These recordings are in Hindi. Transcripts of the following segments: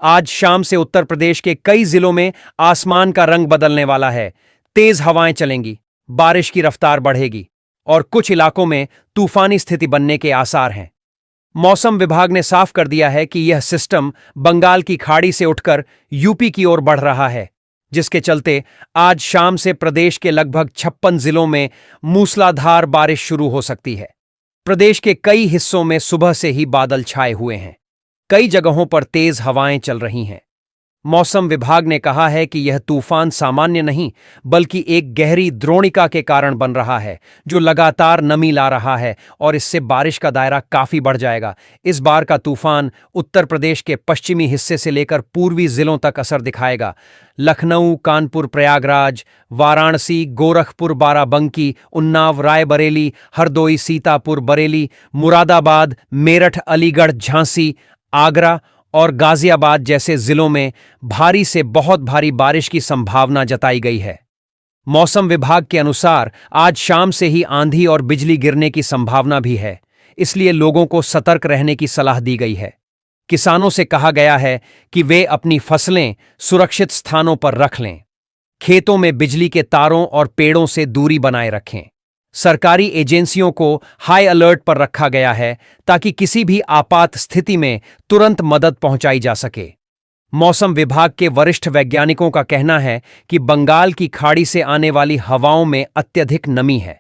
आज शाम से उत्तर प्रदेश के कई जिलों में आसमान का रंग बदलने वाला है। तेज हवाएं चलेंगी, बारिश की रफ्तार बढ़ेगी और कुछ इलाकों में तूफानी स्थिति बनने के आसार हैं। मौसम विभाग ने साफ कर दिया है कि यह सिस्टम बंगाल की खाड़ी से उठकर यूपी की ओर बढ़ रहा है, जिसके चलते आज शाम से प्रदेश के लगभग 56 जिलों में मूसलाधार बारिश शुरू हो सकती है। प्रदेश के कई हिस्सों में सुबह से ही बादल छाए हुए हैं। कई जगहों पर तेज हवाएं चल रही हैं। मौसम विभाग ने कहा है कि यह तूफान सामान्य नहीं, बल्कि एक गहरी द्रोणिका के कारण बन रहा है, जो लगातार नमी ला रहा है और इससे बारिश का दायरा काफी बढ़ जाएगा। इस बार का तूफान उत्तर प्रदेश के पश्चिमी हिस्से से लेकर पूर्वी जिलों तक असर दिखाएगा। लखनऊ, कानपुर, प्रयागराज, वाराणसी, गोरखपुर, बाराबंकी, उन्नाव, रायबरेली, हरदोई, सीतापुर, बरेली, मुरादाबाद, मेरठ, अलीगढ़, झांसी, आगरा और गाजियाबाद जैसे जिलों में भारी से बहुत भारी बारिश की संभावना जताई गई है। मौसम विभाग के अनुसार आज शाम से ही आंधी और बिजली गिरने की संभावना भी है, इसलिए लोगों को सतर्क रहने की सलाह दी गई है। किसानों से कहा गया है कि वे अपनी फसलें सुरक्षित स्थानों पर रख लें। खेतों में बिजली के तारों और पेड़ों से दूरी बनाए रखें। सरकारी एजेंसियों को हाई अलर्ट पर रखा गया है ताकि किसी भी आपात स्थिति में तुरंत मदद पहुंचाई जा सके। मौसम विभाग के वरिष्ठ वैज्ञानिकों का कहना है कि बंगाल की खाड़ी से आने वाली हवाओं में अत्यधिक नमी है।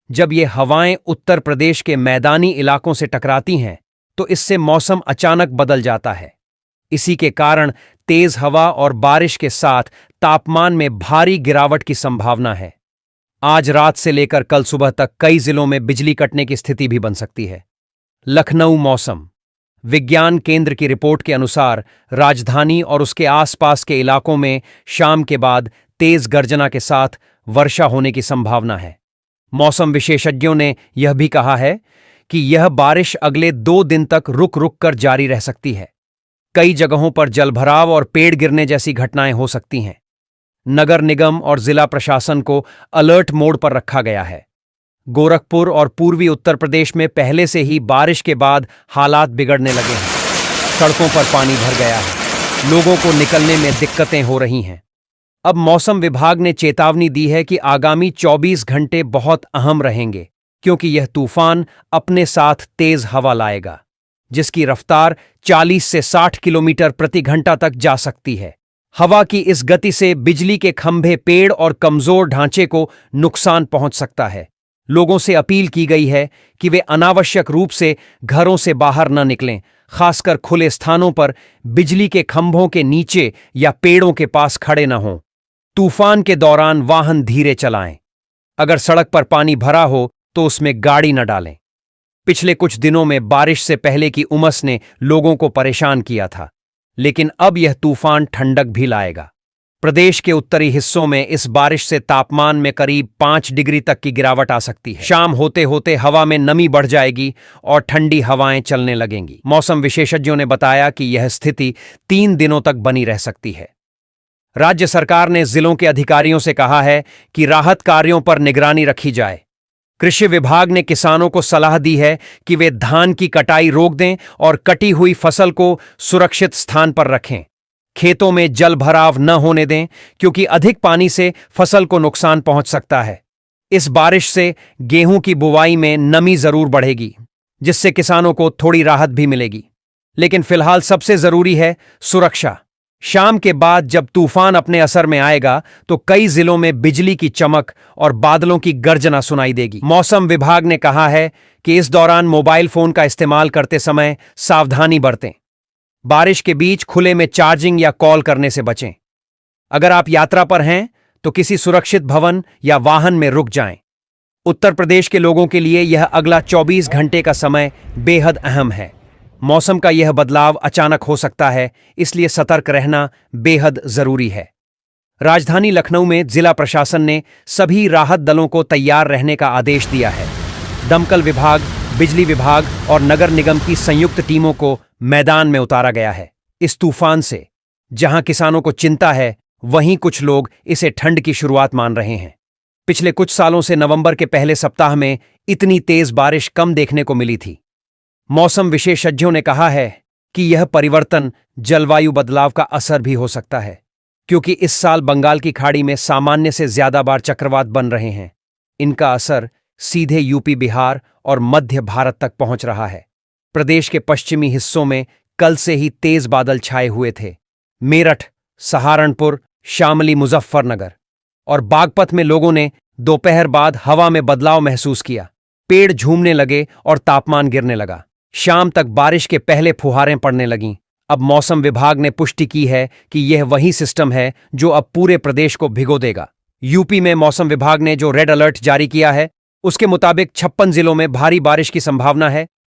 जब ये हवाएं उत्तर प्रदेश के मैदानी इलाकों से टकराती हैं, तो इससे मौसम अचानक बदल जाता है। इसी के कारण तेज हवा और बारिश के साथ तापमान में भारी गिरावट की संभावना है। आज रात से लेकर कल सुबह तक कई जिलों में बिजली कटने की स्थिति भी बन सकती है। लखनऊ मौसम विज्ञान केंद्र की रिपोर्ट के अनुसार राजधानी और उसके आसपास के इलाकों में शाम के बाद तेज गर्जना के साथ वर्षा होने की संभावना है। मौसम विशेषज्ञों ने यह भी कहा है कि यह बारिश अगले 2 दिन तक रुक रुक कर जारी रह सकती है। कई जगहों पर जलभराव और पेड़ गिरने जैसी घटनाएं हो सकती हैं। नगर निगम और जिला प्रशासन को अलर्ट मोड पर रखा गया है। गोरखपुर और पूर्वी उत्तर प्रदेश में पहले से ही बारिश के बाद हालात बिगड़ने लगे हैं। सड़कों पर पानी भर गया है, लोगों को निकलने में दिक्कतें हो रही हैं। अब मौसम विभाग ने चेतावनी दी है कि आगामी 24 घंटे बहुत अहम रहेंगे, क्योंकि यह तूफान अपने साथ तेज हवा लाएगा, जिसकी रफ्तार 40 से 60 किलोमीटर प्रति घंटा तक जा सकती है। हवा की इस गति से बिजली के खंभे, पेड़ और कमजोर ढांचे को नुकसान पहुंच सकता है। लोगों से अपील की गई है कि वे अनावश्यक रूप से घरों से बाहर न निकलें, खासकर खुले स्थानों पर बिजली के खंभों के नीचे या पेड़ों के पास खड़े न हों। तूफान के दौरान वाहन धीरे चलाएं। अगर सड़क पर पानी भरा हो तो उसमें गाड़ी न डालें। पिछले कुछ दिनों में बारिश से पहले की उमस ने लोगों को परेशान किया था, लेकिन अब यह तूफान ठंडक भी लाएगा। प्रदेश के उत्तरी हिस्सों में इस बारिश से तापमान में करीब 5 डिग्री तक की गिरावट आ सकती है। शाम होते होते हवा में नमी बढ़ जाएगी और ठंडी हवाएं चलने लगेंगी। मौसम विशेषज्ञों ने बताया कि यह स्थिति 3 दिनों तक बनी रह सकती है। राज्य सरकार ने जिलों के अधिकारियों से कहा है कि राहत कार्यों पर निगरानी रखी जाए। कृषि विभाग ने किसानों को सलाह दी है कि वे धान की कटाई रोक दें और कटी हुई फसल को सुरक्षित स्थान पर रखें। खेतों में जल भराव न होने दें, क्योंकि अधिक पानी से फसल को नुकसान पहुंच सकता है। इस बारिश से गेहूं की बुवाई में नमी जरूर बढ़ेगी, जिससे किसानों को थोड़ी राहत भी मिलेगी। लेकिन फिलहाल सबसे जरूरी है सुरक्षा। शाम के बाद जब तूफान अपने असर में आएगा तो कई जिलों में बिजली की चमक और बादलों की गर्जना सुनाई देगी। मौसम विभाग ने कहा है कि इस दौरान मोबाइल फोन का इस्तेमाल करते समय सावधानी बरतें। बारिश के बीच खुले में चार्जिंग या कॉल करने से बचें। अगर आप यात्रा पर हैं तो किसी सुरक्षित भवन या वाहन में रुक जाएं। उत्तर प्रदेश के लोगों के लिए यह अगला 24 घंटे का समय बेहद अहम है। मौसम का यह बदलाव अचानक हो सकता है, इसलिए सतर्क रहना बेहद जरूरी है। राजधानी लखनऊ में जिला प्रशासन ने सभी राहत दलों को तैयार रहने का आदेश दिया है। दमकल विभाग, बिजली विभाग और नगर निगम की संयुक्त टीमों को मैदान में उतारा गया है। इस तूफान से जहां किसानों को चिंता है, वहीं कुछ लोग इसे ठंड की शुरुआत मान रहे हैं। पिछले कुछ सालों से नवंबर के पहले सप्ताह में इतनी तेज बारिश कम देखने को मिली थी। मौसम विशेषज्ञों ने कहा है कि यह परिवर्तन जलवायु बदलाव का असर भी हो सकता है, क्योंकि इस साल बंगाल की खाड़ी में सामान्य से ज्यादा बार चक्रवात बन रहे हैं। इनका असर सीधे यूपी, बिहार और मध्य भारत तक पहुंच रहा है। प्रदेश के पश्चिमी हिस्सों में कल से ही तेज बादल छाए हुए थे। मेरठ, सहारनपुर, शामली, मुजफ्फरनगर और बागपत में लोगों ने दोपहर बाद हवा में बदलाव महसूस किया। पेड़ झूमने लगे और तापमान गिरने लगा। शाम तक बारिश के पहले फुहारें पड़ने लगीं। अब मौसम विभाग ने पुष्टि की है कि यह वही सिस्टम है जो अब पूरे प्रदेश को भिगो देगा। यूपी में मौसम विभाग ने जो रेड अलर्ट जारी किया है, उसके मुताबिक 56 जिलों में भारी बारिश की संभावना है